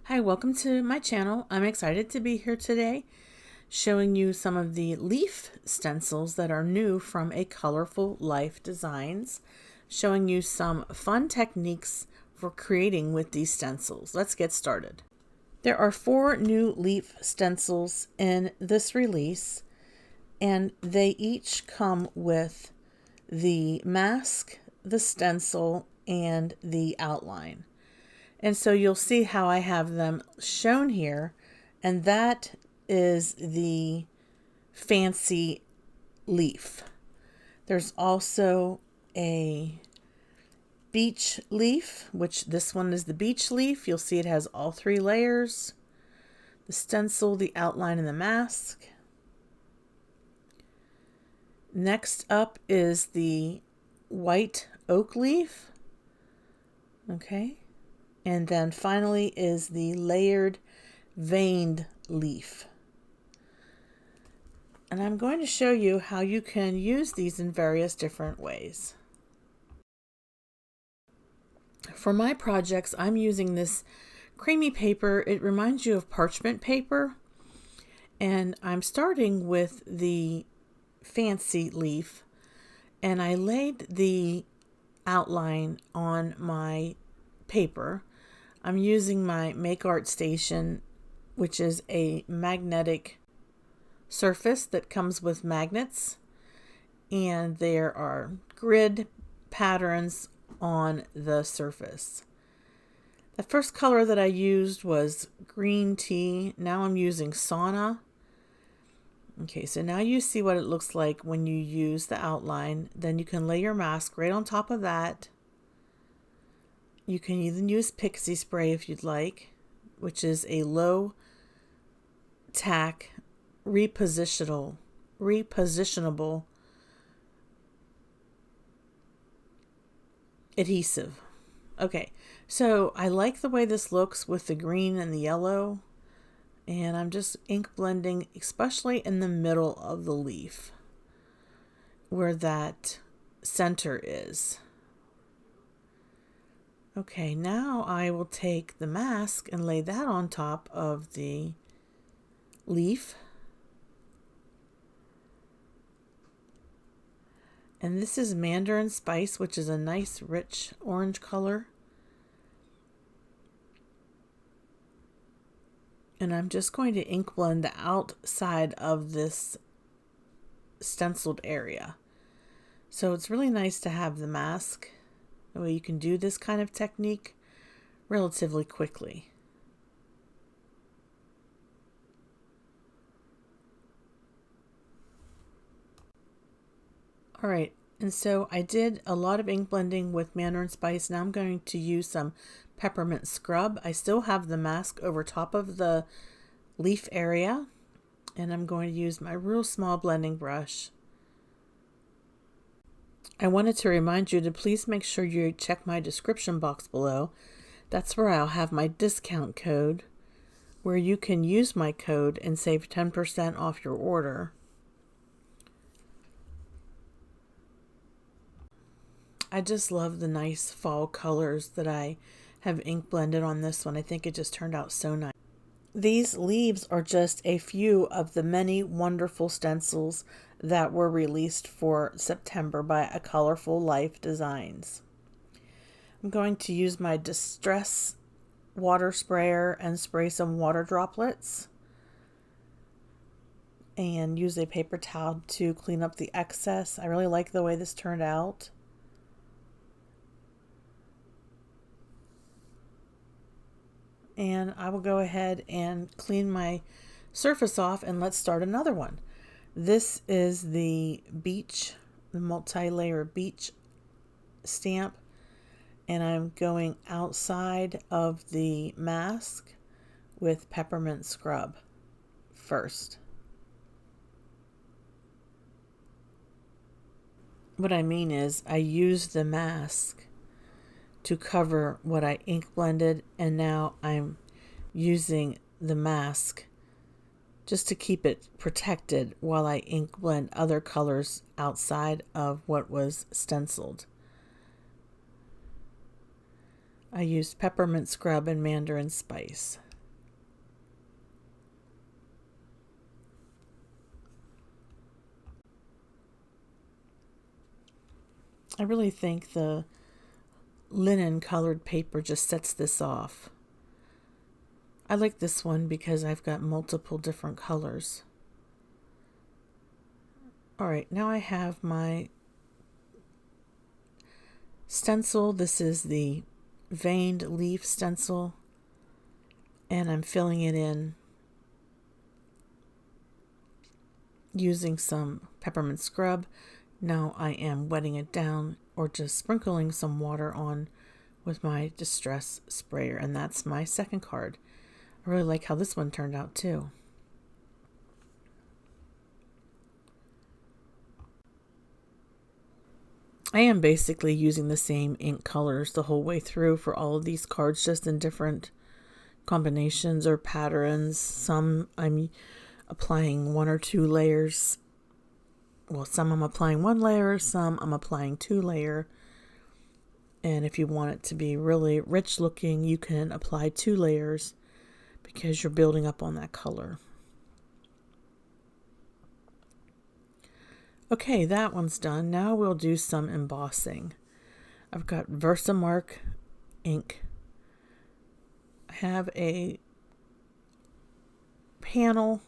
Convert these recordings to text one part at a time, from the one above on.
Hi, welcome to my channel. I'm excited to be here today showing you some of the leaf stencils that are new from A Colorful Life Designs, showing you some fun techniques for creating with these stencils. Let's get started. There are 4 new leaf stencils in this release, and they each come with the mask, the stencil, and the outline. And so you'll see how I have them shown here, and that is the fancy leaf. There's also a beach leaf, which this one is the beach leaf. You'll see it has all 3 layers: the stencil, the outline, and the mask. Next up is the white oak leaf. Okay. And then finally is the layered veined leaf. And I'm going to show you how you can use these in various different ways. For my projects, I'm using this creamy paper. It reminds you of parchment paper. And I'm starting with the fancy leaf. And I laid the outline on my paper. I'm using my Make Art Station, which is a magnetic surface that comes with magnets, and there are grid patterns on the surface. The first color that I used was green tea. Now I'm using sauna. Okay, so now you see what it looks like when you use the outline. Then you can lay your mask right on top of that. You can even use pixie spray if you'd like, which is a low tack repositionable adhesive. Okay, so I like the way this looks with the green and the yellow, and I'm just ink blending, especially in the middle of the leaf where that center is. Okay, now I will take the mask and lay that on top of the leaf. And this is Mandarin Spice, which is a nice rich orange color. And I'm just going to ink blend the outside of this stenciled area. So it's really nice to have the mask. That way you can do this kind of technique relatively quickly. All right, and so I did a lot of ink blending with Mandarin Spice. Now I'm going to use some peppermint scrub. I still have the mask over top of the leaf area, and I'm going to use my real small blending brush. I wanted to remind you to please make sure you check my description box below. That's where I'll have my discount code, where you can use my code and save 10% off your order. I just love the nice fall colors that I have ink blended on this one. I think it just turned out so nice. These leaves are just a few of the many wonderful stencils that were released for September by A Colorful Life Designs. I'm going to use my Distress water sprayer and spray some water droplets, and use a paper towel to clean up the excess. I really like the way this turned out. And I will go ahead and clean my surface off, and let's start another one. This is the beach, the multi-layer beach stamp, and I'm going outside of the mask with peppermint scrub first. What I mean is I used the mask to cover what I ink blended, and now I'm using the mask just to keep it protected while I ink blend other colors outside of what was stenciled. I used peppermint scrub and Mandarin Spice. I really think the linen colored paper just sets this off. I like this one because I've got multiple different colors. Alright, now I have my stencil. This is the veined leaf stencil, and I'm filling it in using some peppermint scrub. Now I am wetting it down or just sprinkling some water on with my distress sprayer, and that's my second card. I really like how this one turned out too. I am basically using the same ink colors the whole way through for all of these cards, just in different combinations or patterns. Some I'm applying 1 or 2 layers. Well, some I'm applying 1 layer, some I'm applying 2 layer. And if you want it to be really rich looking, you can apply 2 layers because you're building up on that color. Okay, that one's done. Now we'll do some embossing. I've got Versamark ink. I have a panel,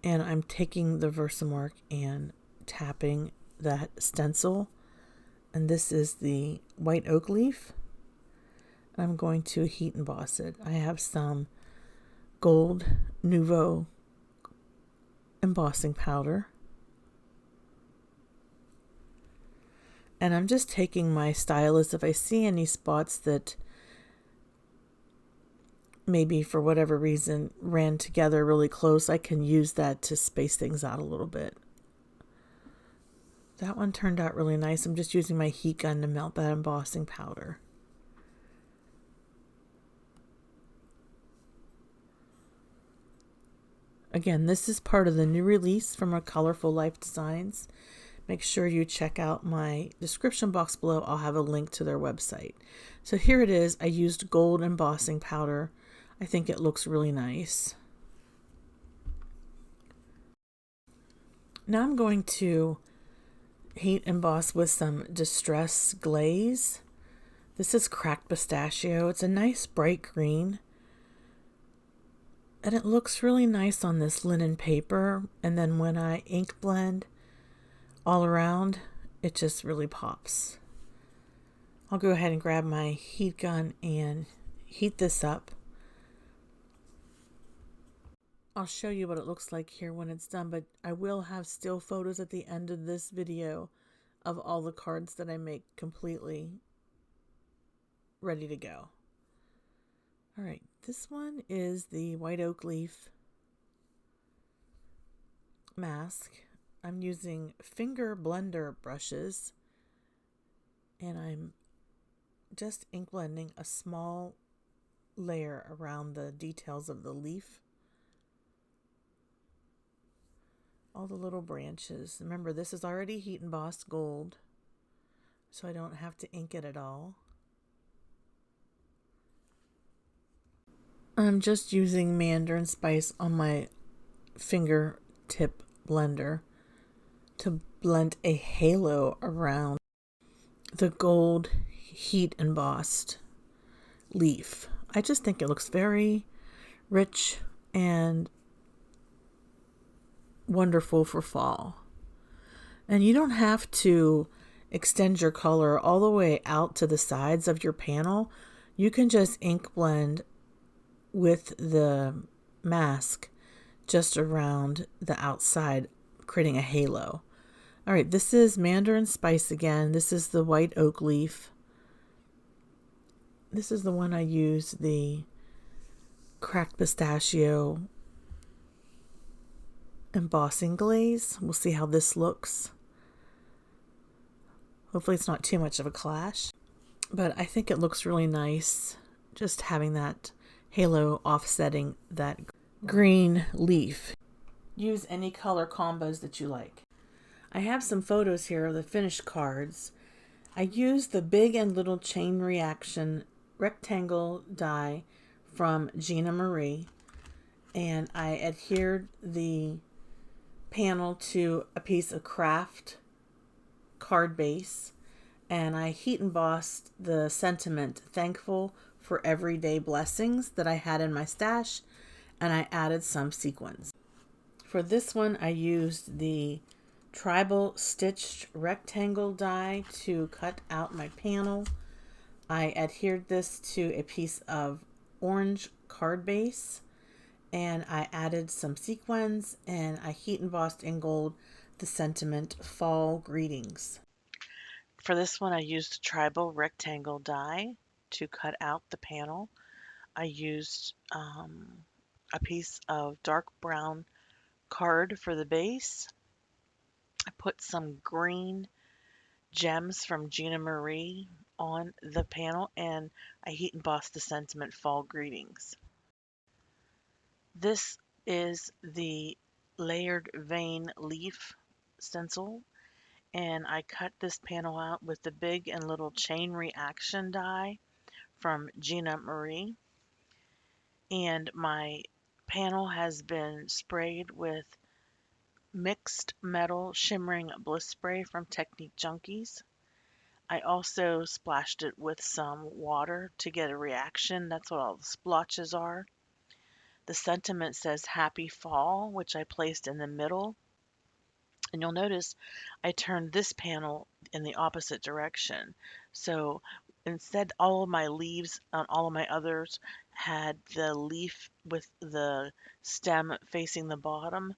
and I'm taking the Versamark and tapping that stencil. And this is the white oak leaf. I'm going to heat emboss it. I have some gold Nouveau embossing powder. And I'm just taking my stylus. If I see any spots that maybe for whatever reason ran together really close, I can use that to space things out a little bit. That one turned out really nice. I'm just using my heat gun to melt that embossing powder. Again, this is part of the new release from our Colorful Life Designs. Make sure you check out my description box below. I'll have a link to their website. So here it is. I used gold embossing powder. I think it looks really nice. Now I'm going to heat emboss with some Distress Glaze. This is cracked pistachio. It's a nice bright green. And it looks really nice on this linen paper. And then when I ink blend all around, it just really pops. I'll go ahead and grab my heat gun and heat this up. I'll show you what it looks like here when it's done, but I will have still photos at the end of this video of all the cards that I make completely ready to go. All right, this one is the white oak leaf mask. I'm using finger blender brushes, and I'm just ink blending a small layer around the details of the leaf. All the little branches. Remember, this is already heat embossed gold, so I don't have to ink it at all. I'm just using Mandarin Spice on my fingertip blender to blend a halo around the gold heat embossed leaf. I just think it looks very rich and wonderful for fall. And you don't have to extend your color all the way out to the sides of your panel. You can just ink blend with the mask just around the outside, creating a halo. All right, this is Mandarin Spice again. This is the white oak leaf. This is the one I use, the cracked pistachio embossing glaze. We'll see how this looks. Hopefully it's not too much of a clash, but I think it looks really nice just having that halo offsetting that green leaf. Use any color combos that you like. I have some photos here of the finished cards. I used the Big and Little Chain Reaction rectangle die from Gina Marie, and I adhered the panel to a piece of craft card base, and I heat embossed the sentiment thankful for everyday blessings that I had in my stash, and I added some sequins. For this one, I used the tribal stitched rectangle die to cut out my panel. I adhered this to a piece of orange card base, and I added some sequins, and I heat embossed in gold the sentiment fall greetings. For this one, I used a tribal rectangle die to cut out the panel. I used a piece of dark brown card for the base. I put some green gems from Gina Marie on the panel, and I heat embossed the sentiment fall greetings. This is the layered vein leaf stencil, and I cut this panel out with the big and little chain reaction die from Gina Marie. And my panel has been sprayed with mixed metal shimmering bliss spray from Technique Junkies. I also splashed it with some water to get a reaction. That's what all the splotches are. The sentiment says happy fall, which I placed in the middle. And you'll notice I turned this panel in the opposite direction. So instead, all of my leaves on all of my others had the leaf with the stem facing the bottom,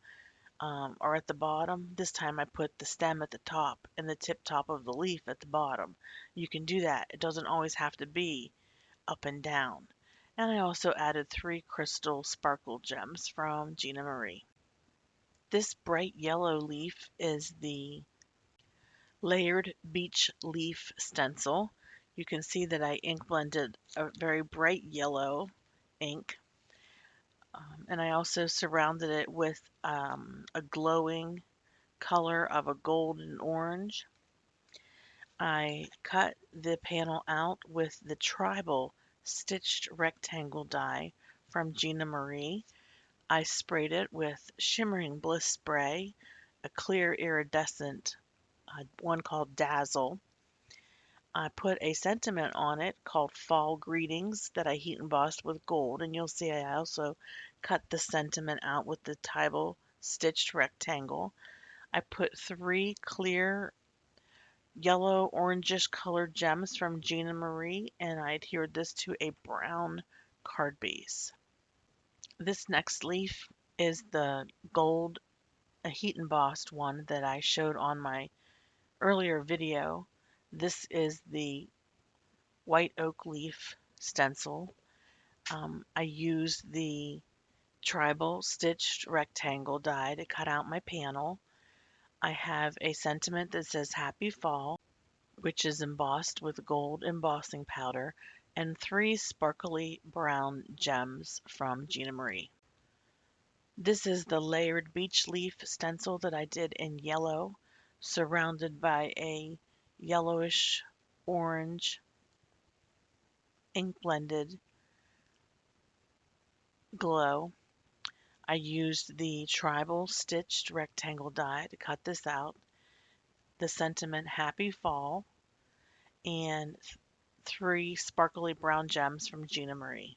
or at the bottom. This time I put the stem at the top and the tip top of the leaf at the bottom. You can do that. It doesn't always have to be up and down. And I also added 3 crystal sparkle gems from Gina Marie. This bright yellow leaf is the layered beech leaf stencil. You can see that I ink blended a very bright yellow ink. And I also surrounded it with a glowing color of a gold and orange. I cut the panel out with the tribal stitched rectangle die from Gina Marie. I sprayed it with shimmering bliss spray, a clear iridescent one called Dazzle. I put a sentiment on it called Fall Greetings that I heat embossed with gold, and you'll see I also cut the sentiment out with the tribal stitched rectangle. I put 3 clear yellow orangish colored gems from Gina Marie, and I adhered this to a brown card base. This next leaf is the gold heat embossed one that I showed on my earlier video. This is the white oak leaf stencil. I used the tribal stitched rectangle die to cut out my panel. I have a sentiment that says Happy Fall, which is embossed with gold embossing powder, and 3 sparkly brown gems from Gina Marie. This is the layered beech leaf stencil that I did in yellow, surrounded by a yellowish orange ink blended glow. I used the tribal stitched rectangle die to cut this out, the sentiment Happy Fall, and 3 sparkly brown gems from Gina Marie.